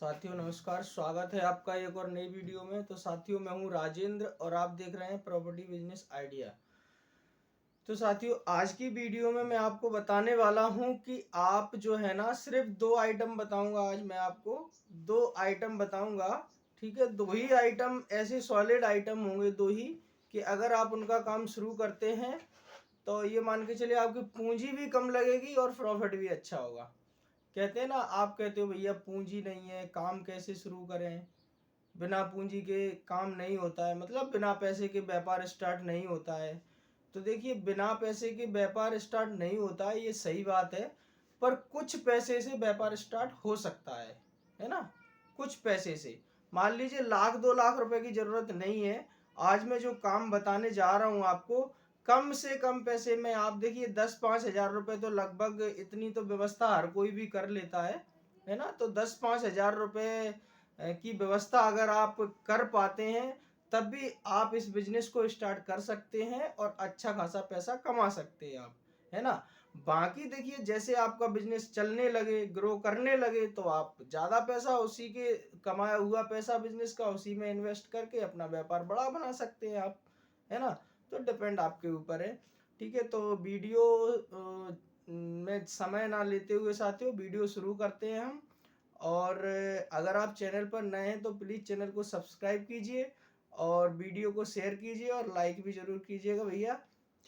साथियों नमस्कार, स्वागत है आपका एक और नई वीडियो में। तो साथियों मैं हूं राजेंद्र और आप देख रहे हैं प्रॉपर्टी बिजनेस आइडिया। तो साथियों आज की वीडियो में मैं आपको बताने वाला हूं कि आप जो है ना, सिर्फ दो आइटम बताऊंगा। आज मैं आपको दो आइटम बताऊंगा, ठीक है। दो ही आइटम ऐसे सॉलिड आइटम होंगे, दो ही, कि अगर आप उनका काम शुरू करते हैं तो ये मान के चलिए आपकी पूंजी भी कम लगेगी और प्रॉफिट भी अच्छा होगा। कहते हैं ना, आप कहते हो भैया पूंजी नहीं है, काम कैसे शुरू करें। बिना पूंजी के काम नहीं होता है, मतलब बिना पैसे के व्यापार स्टार्ट नहीं होता है। तो देखिए, बिना पैसे के व्यापार स्टार्ट नहीं होता है, ये सही बात है। पर कुछ पैसे से व्यापार स्टार्ट हो सकता है ना। कुछ पैसे से, मान लीजिए 1-2 लाख रुपए की जरूरत नहीं है। आज मैं जो काम बताने जा रहा हूँ आपको, कम से कम पैसे में, आप देखिए 10-5 हजार रुपए तो लगभग, इतनी तो व्यवस्था हर कोई भी कर लेता है ना। तो 10-5 हजार रुपए की व्यवस्था अगर आप कर पाते हैं, तब भी आप इस बिजनेस को स्टार्ट कर सकते हैं और अच्छा खासा पैसा कमा सकते हैं आप, है ना। बाकी देखिए, जैसे आपका बिजनेस चलने लगे, ग्रो करने लगे, तो आप ज़्यादा पैसा उसी के कमाया हुआ पैसा बिजनेस का उसी में इन्वेस्ट करके अपना व्यापार बड़ा बना सकते हैं आप, है ना। तो डिपेंड आपके ऊपर है, ठीक है। तो वीडियो में समय ना लेते हुए साथियों, वीडियो शुरू करते हैं हम। और अगर आप चैनल पर नए हैं तो प्लीज़ चैनल को सब्सक्राइब कीजिए और वीडियो को शेयर कीजिए और लाइक भी ज़रूर कीजिएगा भैया,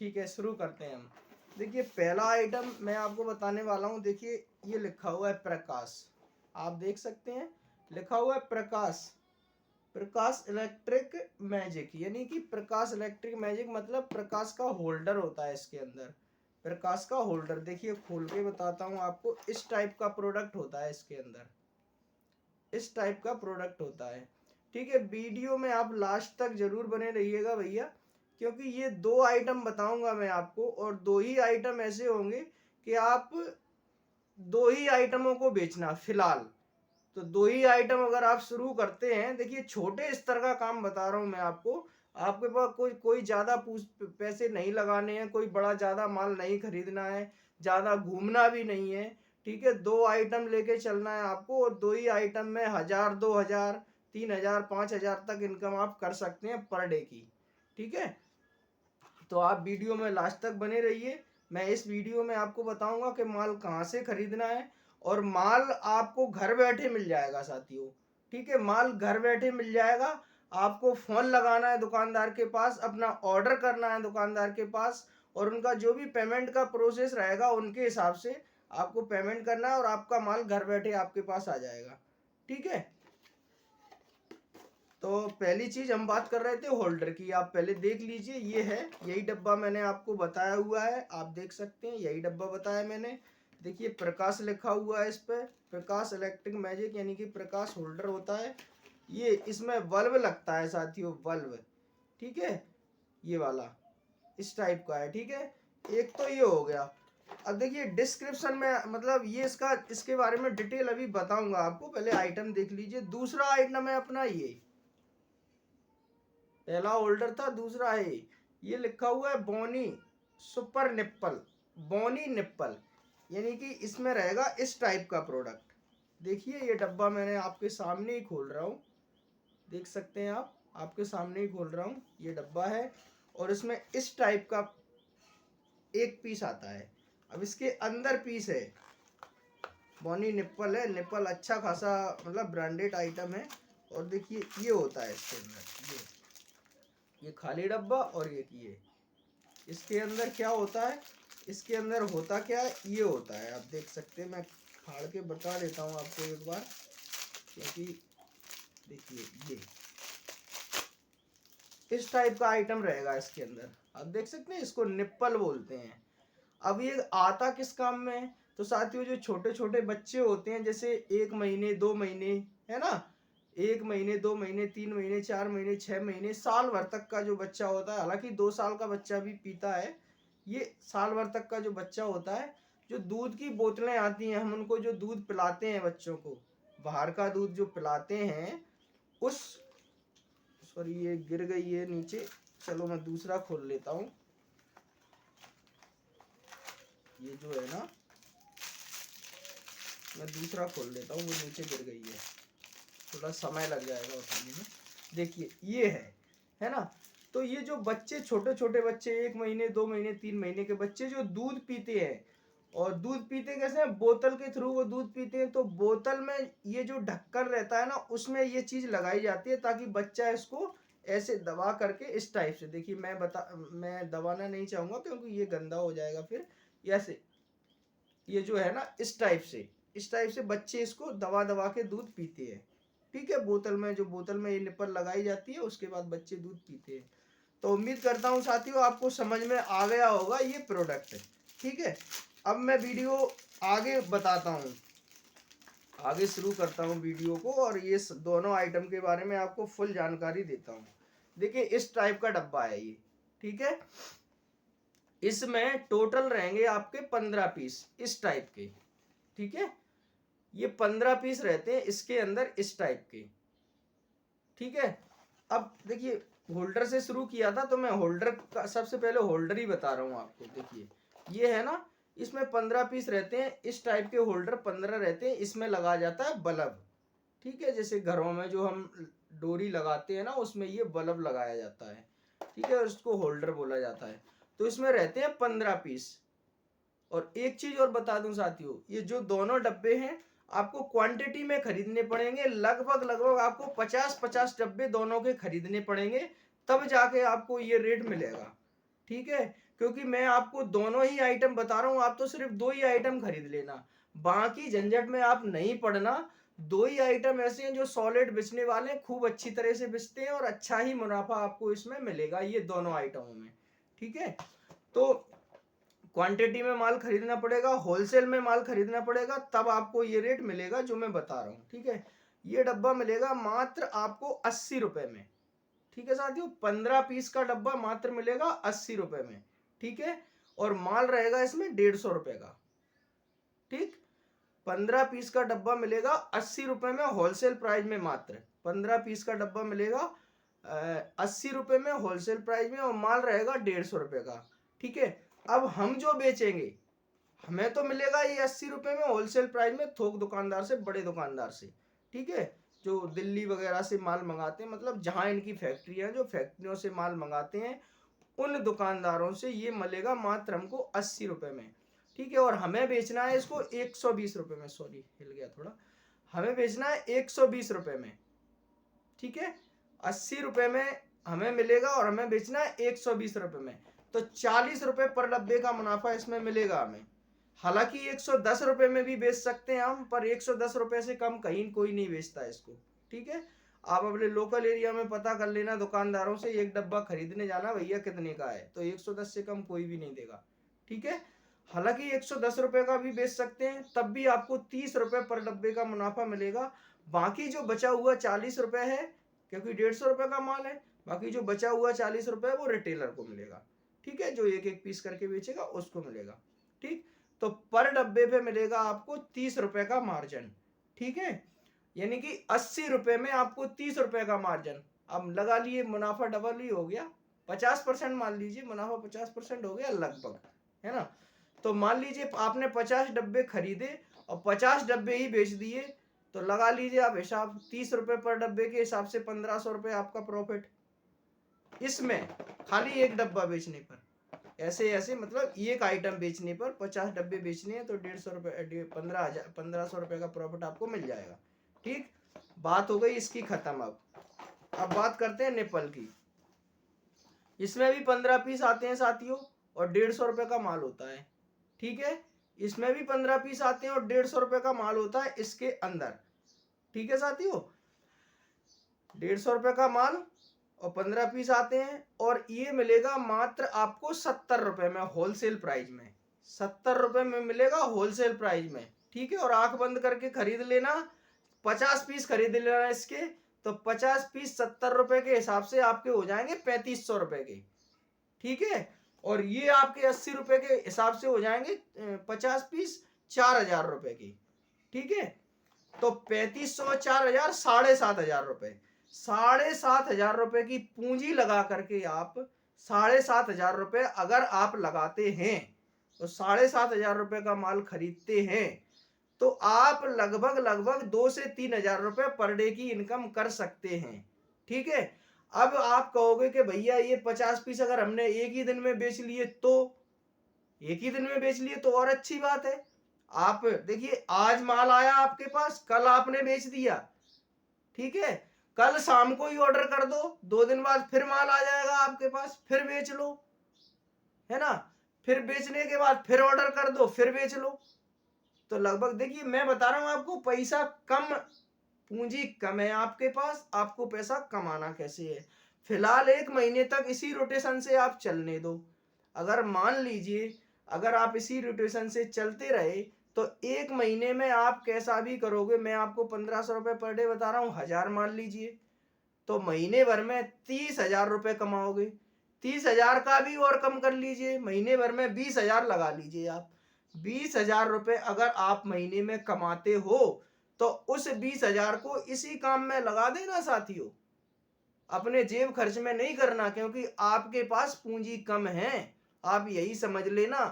ठीक है। शुरू करते हैं हम। देखिए, पहला आइटम मैं आपको बताने वाला हूँ। देखिए, ये लिखा हुआ है प्रकाश, आप देख सकते हैं, लिखा हुआ है प्रकाश, प्रकाश इलेक्ट्रिक मैजिक। यानी कि प्रकाश इलेक्ट्रिक मैजिक मतलब प्रकाश का होल्डर होता है इसके अंदर। प्रकाश का होल्डर, देखिए खोल के बताता हूँ आपको, इस टाइप का प्रोडक्ट होता है इसके अंदर, इस टाइप का प्रोडक्ट होता है, ठीक है। वीडियो में आप लास्ट तक जरूर बने रहिएगा भैया, क्योंकि ये दो आइटम बताऊंगा मैं आपको, और दो ही आइटम ऐसे होंगे कि आप दो ही आइटमों को बेचना फिलहाल। तो दो ही आइटम अगर आप शुरू करते हैं, देखिए छोटे स्तर का काम बता रहा हूं मैं आपको। आपके पास कोई कोई ज्यादा पैसे नहीं लगाने हैं, कोई बड़ा ज्यादा माल नहीं खरीदना है, ज्यादा घूमना भी नहीं है, ठीक है। दो आइटम लेके चलना है आपको, और दो ही आइटम में 1000, 2000, 3000, 5000 तक इनकम आप कर सकते हैं पर डे की, ठीक है। तो आप वीडियो में लास्ट तक बने रहिए। मैं इस वीडियो में आपको बताऊंगा कि माल कहाँ से खरीदना है, और माल आपको घर बैठे मिल जाएगा साथियों, ठीक है। माल घर बैठे मिल जाएगा। आपको फोन लगाना है दुकानदार के पास, अपना ऑर्डर करना है दुकानदार के पास, और उनका जो भी पेमेंट का प्रोसेस रहेगा उनके हिसाब से आपको पेमेंट करना है, और आपका माल घर बैठे आपके पास आ जाएगा, ठीक है। तो पहली चीज हम बात कर रहे थे होल्डर की, आप पहले देख लीजिए, ये है, यही डब्बा मैंने आपको बताया हुआ है, आप देख सकते हैं, यही डब्बा बताया मैंने। देखिए प्रकाश लिखा हुआ है इस पर, प्रकाश इलेक्ट्रिक मैजिक, यानी कि प्रकाश होल्डर होता है ये। इसमें बल्ब लगता है साथियों, बल्ब, ठीक है, ये वाला इस टाइप का है, ठीक है। एक तो ये हो गया। अब देखिए डिस्क्रिप्शन में, मतलब ये इसके बारे में डिटेल अभी बताऊंगा आपको, पहले आइटम देख लीजिए। दूसरा आइटम है अपना ये, पहला होल्डर था, दूसरा है ये लिखा हुआ है बोनी सुपर निप्पल, बोनी निप्पल, यानी कि इसमें रहेगा इस टाइप का प्रोडक्ट। देखिए ये डब्बा मैंने आपके सामने ही खोल रहा हूँ, देख सकते हैं आप, आपके सामने ही खोल रहा हूँ, ये डब्बा है, और इसमें इस टाइप का एक पीस आता है। अब इसके अंदर पीस है, बोनी निप्पल है, निप्पल अच्छा खासा मतलब ब्रांडेड आइटम है। और देखिए ये होता है इसके अंदर, ये खाली डब्बा, और ये इसके अंदर क्या होता है, इसके अंदर होता क्या है, ये होता है, आप देख सकते हैं। मैं फाड़ के बता देता हूँ आपको एक बार, क्योंकि देखिए ये इस टाइप का आइटम रहेगा इसके अंदर, आप देख सकते हैं, इसको निप्पल बोलते हैं। अब ये आता किस काम में है, तो साथियों जो छोटे छोटे बच्चे होते हैं, जैसे 1 महीने 2 महीने, है ना, 1 महीने 2 महीने 3 महीने 4 महीने 6 महीने, साल भर तक का जो बच्चा होता है, हालांकि 2 साल का बच्चा भी पीता है, ये साल भर तक का जो बच्चा होता है, जो दूध की बोतलें आती हैं, हम उनको जो दूध पिलाते हैं बच्चों को, बाहर का दूध जो पिलाते हैं, उस, सॉरी ये गिर गई है नीचे, चलो मैं दूसरा खोल लेता हूँ। ये जो है ना, मैं दूसरा खोल लेता हूँ, वो नीचे गिर गई है, थोड़ा समय लग जाएगा उठाने में। देखिए ये है ना। तो ये जो बच्चे छोटे छोटे बच्चे 1 महीने 2 महीने 3 महीने के बच्चे जो दूध पीते हैं, और दूध पीते कैसे हैं, बोतल के थ्रू वो दूध पीते हैं। तो बोतल में ये जो ढक्कन रहता है ना, उसमें ये चीज लगाई जाती है ताकि बच्चा इसको ऐसे दबा करके इस टाइप से, देखिए मैं दबाना नहीं चाहूंगा क्योंकि ये गंदा हो जाएगा फिर। ऐसे ये जो है ना इस टाइप से बच्चे इसको दबा दबा के दूध पीते हैं। ठीक है, बोतल में, जो बोतल में ये निप्पल लगाई जाती है, उसके बाद बच्चे दूध पीते हैं। तो उम्मीद करता हूँ साथियों आपको समझ में आ गया होगा ये प्रोडक्ट। ठीक है, अब मैं वीडियो आगे बताता हूँ, आगे शुरू करता हूँ वीडियो को, और ये दोनों आइटम के बारे में आपको फुल जानकारी देता हूँ। देखिए इस टाइप का डब्बा है ये। ठीक है, इसमें टोटल रहेंगे आपके 15 पीस इस टाइप के। ठीक है, ये 15 पीस रहते हैं इसके अंदर इस टाइप के। ठीक है, अब देखिए होल्डर से शुरू किया था तो मैं होल्डर का सबसे पहले होल्डर ही बता रहा हूँ आपको। देखिए ये है ना, इसमें 15 पीस रहते हैं इस टाइप के होल्डर, 15 रहते हैं। इसमें लगा जाता है बल्ब। ठीक है, जैसे घरों में जो हम डोरी लगाते हैं ना, उसमें ये बल्ब लगाया जाता है। ठीक है, उसको होल्डर बोला जाता है। तो इसमें रहते हैं 15 पीस। और एक चीज और बता दूं साथियों, ये जो दोनों डब्बे हैं आपको क्वांटिटी में खरीदने पड़ेंगे। लगभग आपको 50-50 डब्बे दोनों के खरीदने पड़ेंगे, तब जाके आपको ये रेट मिलेगा। ठीक है, क्योंकि मैं आपको दोनों ही आइटम बता रहा हूं, आप तो सिर्फ 2 ही आइटम खरीद लेना, बाकी झंझट में आप नहीं पड़ना। 2 ही आइटम ऐसे हैं जो सॉलिड बेचने वाले खूब अच्छी तरह से बेचते हैं, और अच्छा ही मुनाफा आपको इसमें मिलेगा ये दोनों आइटमों में। ठीक है, तो क्वांटिटी में माल खरीदना पड़ेगा, होलसेल में माल खरीदना पड़ेगा, तब आपको ये रेट मिलेगा जो मैं बता रहा हूँ। ठीक है, ये डब्बा मिलेगा मात्र आपको 80 रुपए में। ठीक है साथियों, 15 पीस का डब्बा मात्र मिलेगा 80 रुपए में। ठीक है, और माल रहेगा इसमें 150 रुपए का। ठीक, 15 पीस का डब्बा मिलेगा 80 रुपए में होलसेल प्राइस में। मात्र 15 पीस का डब्बा मिलेगा 80 रुपए में होलसेल प्राइस में, और माल रहेगा 150 रुपए का। ठीक है, अब हम जो बेचेंगे, हमें तो मिलेगा ये 80 रुपए में होलसेल प्राइस में, थोक दुकानदार से, बड़े दुकानदार से। ठीक है, जो दिल्ली वगैरह से माल मंगाते हैं, मतलब जहां इनकी फैक्ट्री है, जो फैक्ट्रियों से माल मंगाते हैं, उन दुकानदारों से ये मिलेगा मात्र हमको 80 रुपए में। ठीक है, और हमें बेचना है इसको 120 रुपए में। सॉरी, हिल गया थोड़ा। हमें बेचना है 120 रुपए में। ठीक है, 80 रुपए में हमें मिलेगा और हमें बेचना है 120 रुपए में। तो 40 रुपए पर डब्बे का मुनाफा इसमें मिलेगा हमें। हालांकि 110 रुपए में भी बेच सकते हैं हम, पर 110 रुपए से कम कहीं कोई नहीं बेचता इसको। ठीक है, आप अपने लोकल एरिया में पता कर लेना दुकानदारों से, एक डब्बा खरीदने जाना, भैया कितने का है, तो 110 से कम कोई भी नहीं देगा। ठीक है, हालांकि 110 रुपए का भी बेच सकते हैं, तब भी आपको 30 रुपए पर डब्बे का मुनाफा मिलेगा। बाकी जो बचा हुआ 40 रुपए है, क्योंकि 150 रुपए का माल है, बाकी जो बचा हुआ 40 रुपए वो रिटेलर को मिलेगा। ठीक है, जो एक एक पीस करके बेचेगा उसको मिलेगा। ठीक, तो पर डब्बे पे मिलेगा आपको 30 रुपए का मार्जिन। ठीक है, यानी कि 80 रुपए में आपको 30 रुपए का मार्जिन। अब लगा लिए मुनाफा डबल ही हो गया, 50% मान लीजिए, मुनाफा 50% हो गया लगभग, है ना। तो मान लीजिए आपने 50 डब्बे खरीदे और 50 डब्बे ही बेच दिए, तो लगा लीजिए आप हिसाब, 30 रुपए पर डब्बे के हिसाब से 1500 रुपए आपका प्रॉफिट इसमें, खाली एक डब्बा बेचने पर। ऐसे ऐसे मतलब एक आइटम बेचने पर 50 डब्बे बेचने हैं तो 150 रुपए, 1500 रुपए का प्रॉफिट आपको मिल जाएगा। ठीक, बात हो गई इसकी खत्म। अब बात करते हैं निप्पल की। इसमें भी 15 पीस आते हैं साथियों, और 150 रुपए का माल होता है। ठीक है, इसमें भी 15 पीस आते हैं और 150 रुपए का माल होता है इसके अंदर। ठीक है साथियों, 150 रुपए का माल और 15 पीस आते हैं, और ये मिलेगा मात्र आपको 70 रुपए में होलसेल प्राइस में। 70 रुपए में मिलेगा होलसेल प्राइस में। ठीक है, और आंख बंद करके खरीद लेना, 50 पीस खरीद लेना इसके, तो 50 पीस 70 रुपए के हिसाब से आपके हो जाएंगे 3500 रुपए के। ठीक है, और ये आपके 80 रुपए के हिसाब से हो जाएंगे 50 पीस 4000 रुपए की। ठीक है, तो 3500 4000 7500 रुपए, 7500 रुपए की पूंजी लगा करके आप 7500 रुपए अगर आप लगाते हैं, तो 7500 रुपए का माल खरीदते हैं, तो आप लगभग लगभग 2 से 3 हजार रुपये पर डे की इनकम कर सकते हैं। ठीक है, अब आप कहोगे कि भैया ये 50 पीस अगर हमने एक ही दिन में बेच लिए तो, एक ही दिन में बेच लिए तो और अच्छी बात है। आप देखिए, आज माल आया आपके पास, कल आपने बेच दिया, ठीक है, कल शाम को ही ऑर्डर कर दो, 2 दिन बाद फिर माल आ जाएगा आपके पास, फिर बेच लो, है ना, फिर बेचने के बाद फिर ऑर्डर कर दो, फिर बेच लो। तो लगभग देखिए, मैं बता रहा हूं आपको, पैसा कम, पूंजी कम है आपके पास, आपको पैसा कमाना कैसे है। फिलहाल 1 महीने तक इसी रोटेशन से आप चलने दो। अगर मान लीजिए, अगर आप इसी रोटेशन से चलते रहे तो 1 महीने में आप कैसा भी करोगे, मैं आपको 1500 रुपये पर डे बता रहा हूँ, 1000 मान लीजिए, तो महीने भर में 30,000 रुपये कमाओगे। 30,000 का भी और कम कर लीजिए, महीने भर में 20,000 लगा लीजिए आप। 20,000 रुपये अगर आप महीने में कमाते हो तो उस 20,000 को इसी काम में लगा देना साथियों, अपने जेब खर्च में नहीं करना, क्योंकि आपके पास पूंजी कम है। आप यही समझ लेना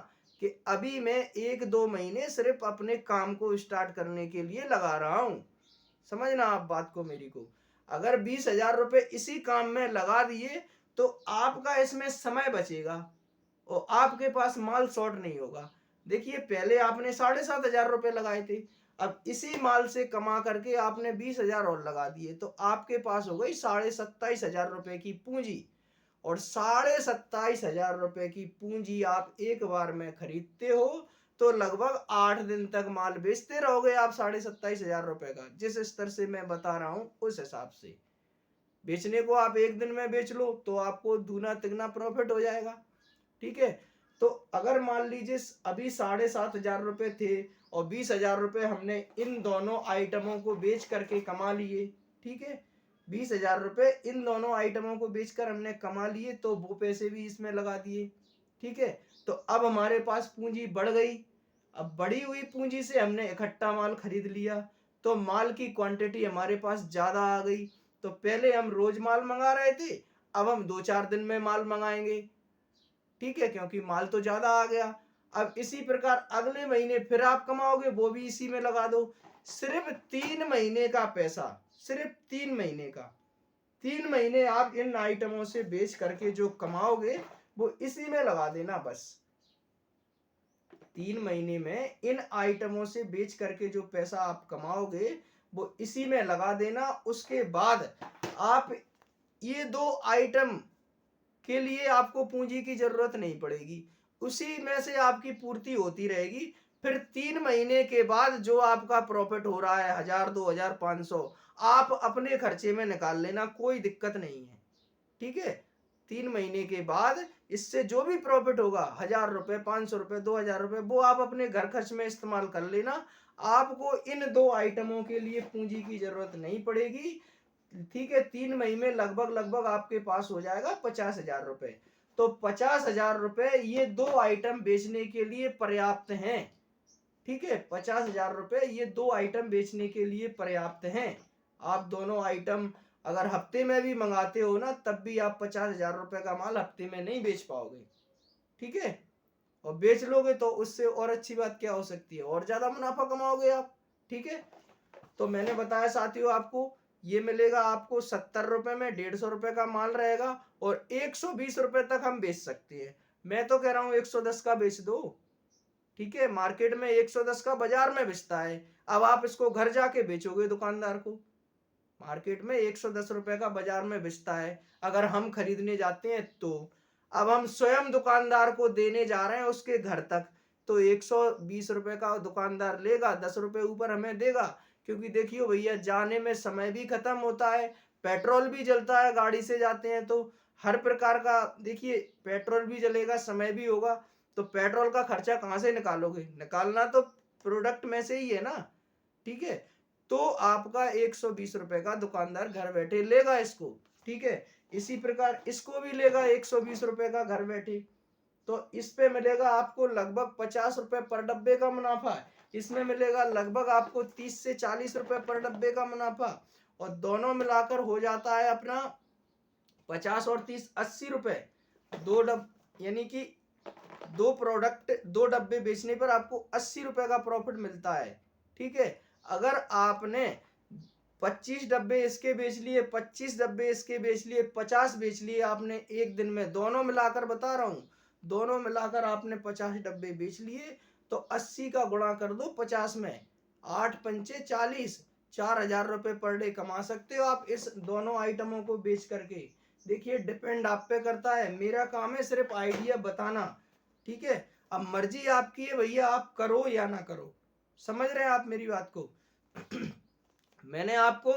कि अभी मैं 1-2 महीने सिर्फ अपने काम को स्टार्ट करने के लिए लगा रहा हूं। समझना आप बात को मेरी को, अगर 20,000 रुपये इसी काम में लगा दिए तो आपका इसमें समय बचेगा और आपके पास माल शॉर्ट नहीं होगा। देखिए, पहले आपने 7,500 रुपये लगाए थे, अब इसी माल से कमा करके आपने 20,000 और लगा दिए, तो आपके पास हो गई 27,500 रुपये की पूंजी। और 27,500 रुपये की पूंजी आप एक बार में खरीदते हो तो लगभग 8 दिन तक माल बेचते रहोगे आप 27,500 रुपये का। जिस स्तर से मैं बता रहा हूं उस हिसाब से बेचने को आप एक दिन में बेच लो तो आपको दूना तिगना प्रॉफिट हो जाएगा। ठीक है, तो अगर मान लीजिए अभी 7,500 रुपये थे और 20,000 रुपये हमने इन दोनों आइटमों को बेच करके कमा लिए, ठीक है, 20,000 रुपये इन दोनों आइटमों को बेचकर हमने कमा लिए, तो वो पैसे भी इसमें लगा दिए। ठीक है, तो अब हमारे पास पूंजी बढ़ गई। अब बढ़ी हुई पूंजी से हमने इकट्ठा माल खरीद लिया, तो माल की क्वांटिटी हमारे पास ज्यादा आ गई। तो पहले हम रोज माल मंगा रहे थे, अब हम 2-4 दिन में माल मंगाएंगे, ठीक है, क्योंकि माल तो ज्यादा आ गया। अब इसी प्रकार अगले महीने फिर आप कमाओगे, वो भी इसी में लगा दो। सिर्फ 3 महीने का पैसा, सिर्फ 3 महीने का, 3 महीने आप इन आइटमों से बेच करके जो कमाओगे वो इसी में लगा देना बस। 3 महीने में इन आइटमों से बेच करके जो पैसा आप कमाओगे वो इसी में लगा देना। उसके बाद आप ये 2 आइटम के लिए आपको पूंजी की जरूरत नहीं पड़ेगी, उसी में से आपकी पूर्ति होती रहेगी। फिर 3 महीने के बाद जो आपका प्रॉफिट हो रहा है 1,000, 2,000, 500, आप अपने खर्चे में निकाल लेना, कोई दिक्कत नहीं है। ठीक है, 3 महीने के बाद इससे जो भी प्रॉफिट होगा, 1,000 रुपये, 500 रुपये, 2,000 रुपये, वो आप अपने घर खर्च में इस्तेमाल कर लेना। आपको इन 2 आइटमों के लिए पूंजी की जरूरत नहीं पड़ेगी। ठीक है, 3 महीने में लगभग लगभग आपके पास हो जाएगा 50,000 रुपये। तो 50,000 रुपये ये 2 आइटम बेचने के लिए पर्याप्त हैं। ठीक है, 50,000 रुपये ये 2 आइटम बेचने के लिए पर्याप्त हैं। आप दोनों आइटम अगर हफ्ते में भी मंगाते हो ना, तब भी आप 50,000 रुपये का माल हफ्ते में नहीं बेच पाओगे। ठीक है, और बेच लोगे तो उससे और अच्छी बात क्या हो सकती है, और ज्यादा मुनाफा कमाओगे आप। ठीक है, तो मैंने बताया साथियों, आपको ये मिलेगा आपको 70 रुपये में, 150 रुपये का माल रहेगा और 120 रुपये तक हम बेच सकते हैं। मैं तो कह रहा हूँ 110 का बेच दो। ठीक है, मार्केट में 110 का बाजार में बेचता है, अब आप इसको घर जाके बेचोगे दुकानदार को। मार्केट में 110 रुपये का बाजार में बेचता है, अगर हम खरीदने जाते हैं तो अब हम स्वयं दुकानदार को देने जा रहे हैं उसके घर तक, तो 120 रुपये का दुकानदार लेगा, 10 रुपये ऊपर हमें देगा। क्योंकि देखियो भैया, जाने में समय भी खत्म होता है, पेट्रोल भी जलता है, गाड़ी से जाते हैं तो हर प्रकार का, देखिए पेट्रोल भी जलेगा, समय भी होगा, तो पेट्रोल का खर्चा कहाँ से निकालोगे, निकालना तो प्रोडक्ट में से ही है ना। ठीक है, तो आपका 120 रुपये का दुकानदार घर बैठे लेगा इसको। ठीक है, इसी प्रकार इसको भी लेगा 120 रुपये का घर बैठे, तो इस पे मिलेगा आपको लगभग 50 रुपये पर डब्बे का मुनाफा। इसमें मिलेगा लगभग आपको 30 से 40 रुपये पर डब्बे का मुनाफा, और दोनों मिलाकर हो जाता है अपना 50 और 30 80 रुपये। यानी कि 2 डब्बे बेचने पर आपको 80 रुपये का प्रॉफिट मिलता है। ठीक है। अगर आपने 25 डब्बे इसके बेच लिए, 25 डब्बे इसके बेच लिए, 50 बेच लिए आपने एक दिन में, दोनों मिलाकर बता रहा हूँ, दोनों मिलाकर आपने 50 डब्बे बेच लिए, तो 80 का गुणा कर दो 50 में, 8 पंचे 40, 4,000 रुपये पर डे कमा सकते हो आप इस दोनों आइटमों को बेच करके। देखिए डिपेंड आप पे करता है, मेरा काम है सिर्फ आइडिया बताना, ठीक है। अब मर्जी आपकी है भैया, आप करो या ना करो, समझ रहे हैं आप मेरी बात को। मैंने आपको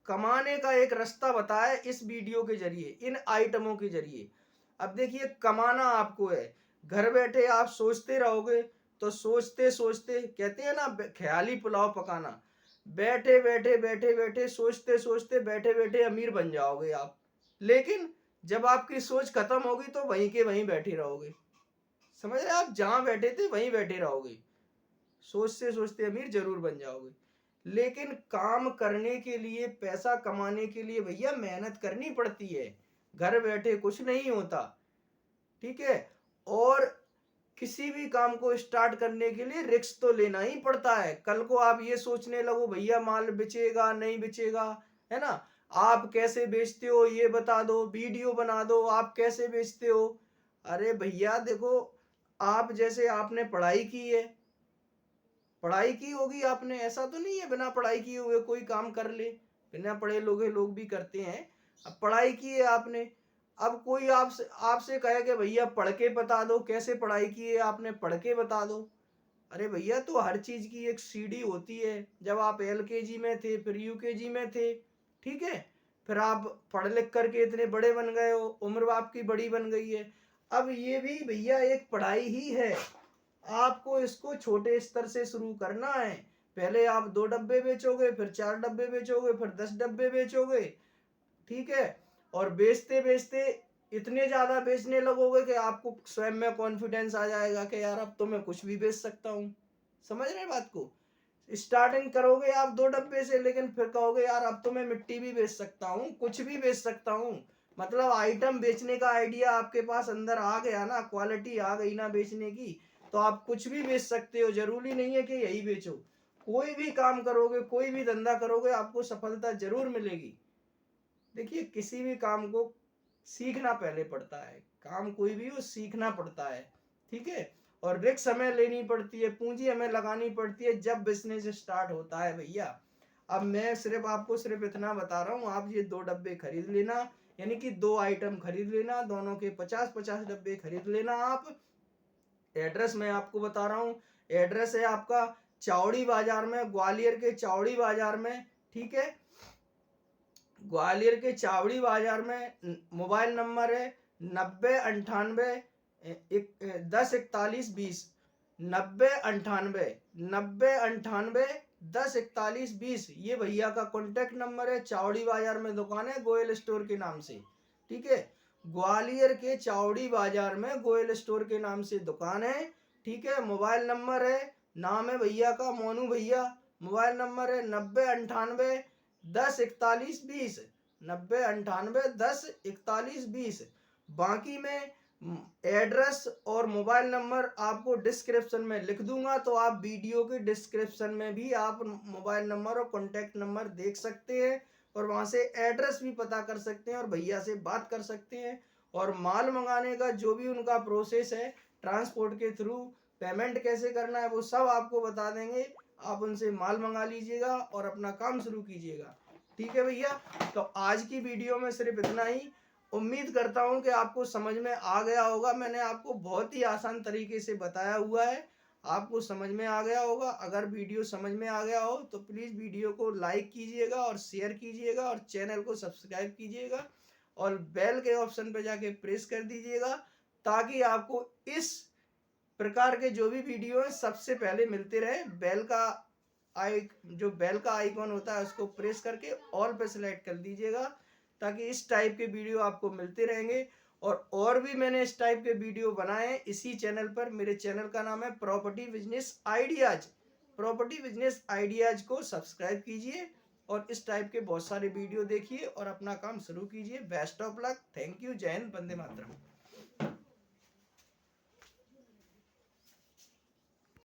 कमाने का एक रास्ता बताया इस वीडियो के जरिए, इन आइटमों के जरिए। अब देखिए कमाना आपको है, घर बैठे आप सोचते रहोगे तो सोचते सोचते, कहते हैं ना ख्याली पुलाव पकाना, बैठे बैठे बैठे बैठे सोचते सोचते बैठे बैठे अमीर बन जाओगे आप। लेकिन जब आपकी सोच खत्म होगी तो वहीं के वहीं बैठे रहोगे, समझ रहे आप, जहां बैठे थे वहीं बैठे रहोगे, सोचते सोचते अमीर जरूर बन जाओगे। लेकिन काम करने के लिए, पैसा कमाने के लिए भैया मेहनत करनी पड़ती है, घर बैठे कुछ नहीं होता, ठीक है। और किसी भी काम को स्टार्ट करने के लिए रिस्क तो लेना ही पड़ता है। कल को आप ये सोचने लगो भैया माल बिचेगा नहीं बिचेगा, है ना, आप कैसे बेचते हो ये बता दो, वीडियो बना दो आप कैसे बेचते हो। अरे भैया देखो, आप जैसे आपने पढ़ाई की है, पढ़ाई की होगी आपने, ऐसा तो नहीं है बिना पढ़ाई किए हुए कोई काम कर ले, बिना पढ़े लोग भी करते हैं। अब पढ़ाई की है आपने, अब कोई आपसे आपसे कहे कि भैया पढ़ के बता दो, कैसे पढ़ाई की है आपने, पढ़ के बता दो। अरे भैया तो हर चीज की एक सीढ़ी होती है, जब आप LKG में थे, फिर UKG में थे, ठीक है, फिर आप पढ़ लिख करके इतने बड़े बन गए हो, उम्र आपकी बड़ी बन गई है। अब ये भी भैया एक पढ़ाई ही है, आपको इसको छोटे स्तर से शुरू करना है। पहले आप 2 डब्बे बेचोगे, फिर 4 डब्बे बेचोगे, फिर 10 डब्बे बेचोगे, ठीक है। और बेचते बेचते इतने ज्यादा बेचने लगोगे कि आपको स्वयं में कॉन्फिडेंस आ जाएगा कि यार अब तो मैं कुछ भी बेच सकता हूँ, समझ रहे हैं बात को। स्टार्टिंग करोगे आप 2 डब्बे से, लेकिन फिर कहोगे यार अब तो मैं मिट्टी भी बेच सकता हूँ, कुछ भी बेच सकता हूँ। मतलब आइटम बेचने का आइडिया आपके पास अंदर आ गया ना, क्वालिटी आ गई ना बेचने की, तो आप कुछ भी बेच सकते हो, जरूरी नहीं है कि यही बेचो। कोई भी काम करोगे, कोई भी धंधा करोगे, आपको सफलता जरूर मिलेगी। देखिए किसी भी काम को सीखना पहले पड़ता है, काम कोई भी हो सीखना पड़ता है, ठीक है। और रिस्क हमें लेनी पड़ती है, पूंजी हमें लगानी पड़ती है जब बिजनेस स्टार्ट होता है भैया। अब मैं सिर्फ आपको सिर्फ इतना बता रहा हूँ, आप ये 2 डब्बे खरीद लेना, यानी कि 2 आइटम खरीद लेना, दोनों के 50-50 डब्बे खरीद लेना आप। एड्रेस मैं आपको बता रहा हूँ, एड्रेस है आपका चावड़ी बाजार में, ग्वालियर के चावड़ी बाजार में, ठीक है, ग्वालियर के चावड़ी बाजार में। मोबाइल नंबर है 9098 104120, 9098 104120, ये भैया का कॉन्टेक्ट नंबर है। चावड़ी बाजार में दुकान है गोयल स्टोर के नाम से, ठीक है, ग्वालियर के चावड़ी बाजार में गोयल स्टोर के नाम से दुकान है, ठीक है। मोबाइल नंबर है, नाम है भैया का मोनू भैया, मोबाइल नंबर है 9098 104120, 9098 104120। बाकी में एड्रेस और मोबाइल नंबर आपको डिस्क्रिप्शन में लिख दूंगा, तो आप वीडियो के डिस्क्रिप्शन में भी आप मोबाइल नंबर और कॉन्टैक्ट नंबर देख सकते हैं, और वहां से एड्रेस भी पता कर सकते हैं और भैया से बात कर सकते हैं। और माल मंगाने का जो भी उनका प्रोसेस है, ट्रांसपोर्ट के थ्रू पेमेंट कैसे करना है, वो सब आपको बता देंगे। आप उनसे माल मंगा लीजिएगा और अपना काम शुरू कीजिएगा, ठीक है भैया। तो आज की वीडियो में सिर्फ इतना ही, उम्मीद करता हूं कि आपको समझ में आ गया होगा। मैंने आपको बहुत ही आसान तरीके से बताया हुआ है, आपको समझ में आ गया होगा। अगर वीडियो समझ में आ गया हो तो प्लीज़ वीडियो को लाइक कीजिएगा और शेयर कीजिएगा और चैनल को सब्सक्राइब कीजिएगा और बेल के ऑप्शन पर जाके प्रेस कर दीजिएगा, ताकि आपको इस प्रकार के जो भी वीडियो है सबसे पहले मिलते रहे। बेल का आइकॉन होता है उसको प्रेस करके ऑल पे सेलेक्ट कर दीजिएगा, ताकि इस टाइप के वीडियो आपको मिलते रहेंगे। और भी मैंने इस टाइप के वीडियो बनाए हैं इसी चैनल पर। मेरे चैनल का नाम है property business ideas. Property business ideas को सब्सक्राइब कीजिए और इस टाइप के बहुत सारे वीडियो देखिए और अपना काम शुरू कीजिए। Best of luck, thank you, जय हिंद, वंदे मातरम।